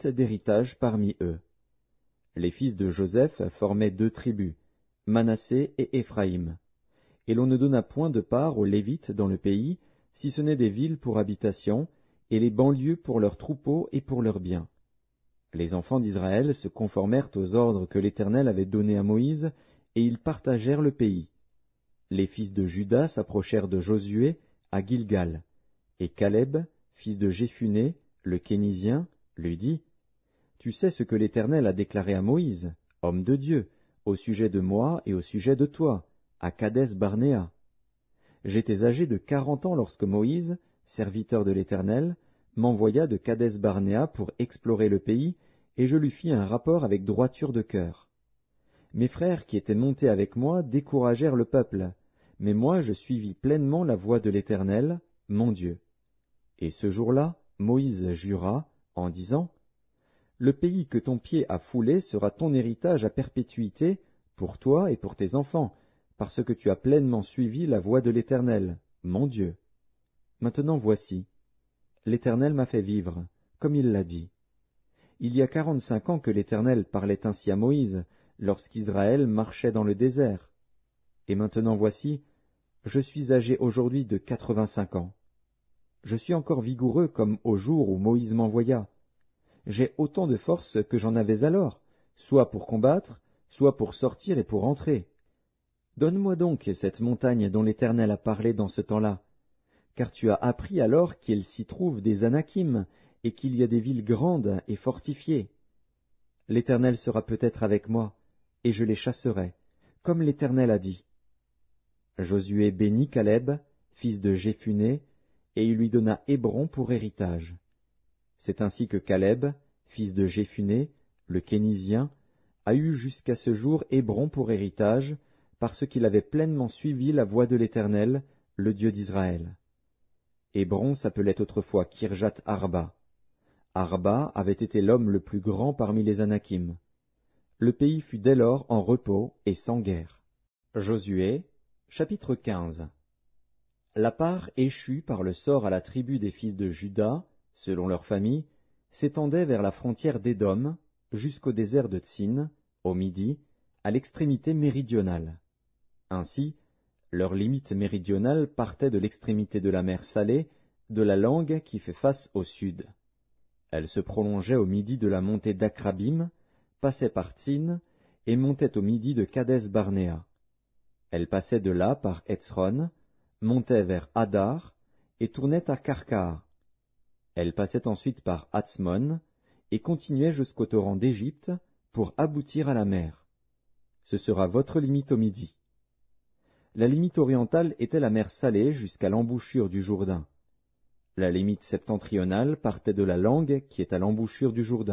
d'héritage parmi eux. Les fils de Joseph formaient 2 tribus, Manassé et Éphraïm. Et l'on ne donna point de part aux Lévites dans le pays, si ce n'est des villes pour habitation, et les banlieues pour leurs troupeaux et pour leurs biens. Les enfants d'Israël se conformèrent aux ordres que l'Éternel avait donnés à Moïse, et ils partagèrent le pays. Les fils de Juda s'approchèrent de Josué à Gilgal, et Caleb, fils de Jéphuné, le Kénizien, lui dit, « Tu sais ce que l'Éternel a déclaré à Moïse, homme de Dieu, au sujet de moi et au sujet de toi, à Kadès-Barnéa. J'étais âgé de 40 ans lorsque Moïse, serviteur de l'Éternel, m'envoya de Kadès-Barnéa pour explorer le pays, et je lui fis un rapport avec droiture de cœur. Mes frères qui étaient montés avec moi découragèrent le peuple, mais moi je suivis pleinement la voie de l'Éternel, mon Dieu. Et ce jour-là, Moïse jura, en disant, « Le pays que ton pied a foulé sera ton héritage à perpétuité, pour toi et pour tes enfants, parce que tu as pleinement suivi la voie de l'Éternel, mon Dieu. Maintenant voici, l'Éternel m'a fait vivre, comme il l'a dit. Il y a 45 ans que l'Éternel parlait ainsi à Moïse, lorsqu'Israël marchait dans le désert. Et maintenant voici, je suis âgé aujourd'hui de 85 ans. Je suis encore vigoureux comme au jour où Moïse m'envoya. J'ai autant de force que j'en avais alors, soit pour combattre, soit pour sortir et pour entrer. Donne-moi donc cette montagne dont l'Éternel a parlé dans ce temps-là, car tu as appris alors qu'il s'y trouve des Anakim, et qu'il y a des villes grandes et fortifiées. L'Éternel sera peut-être avec moi, et je les chasserai, comme l'Éternel a dit. » Josué bénit Caleb, fils de Jéphuné, et il lui donna Hébron pour héritage. C'est ainsi que Caleb, fils de Jéphuné, le Kénizien, a eu jusqu'à ce jour Hébron pour héritage, parce qu'il avait pleinement suivi la voie de l'Éternel, le Dieu d'Israël. Hébron s'appelait autrefois Kirjat Arba. Arba avait été l'homme le plus grand parmi les Anakim. Le pays fut dès lors en repos et sans guerre. Josué, chapitre 15. La part échue par le sort à la tribu des fils de Juda, selon leur famille, s'étendait vers la frontière d'Édom, jusqu'au désert de Tsin, au midi, à l'extrémité méridionale. Ainsi, leur limite méridionale partait de l'extrémité de la mer Salée, de la langue qui fait face au sud. Elle se prolongeait au midi de la montée d'Akrabim, passait par Tsin, et montait au midi de Kadès-Barnéa. Elle passait de là par Hetzron, montait vers Hadar, et tournait à Karkar. Elle passait ensuite par Hatzmon, et continuait jusqu'au torrent d'Égypte, pour aboutir à la mer. Ce sera votre limite au midi. La limite orientale était la mer Salée jusqu'à l'embouchure du Jourdain. La limite septentrionale partait de la langue qui est à l'embouchure du Jourdain.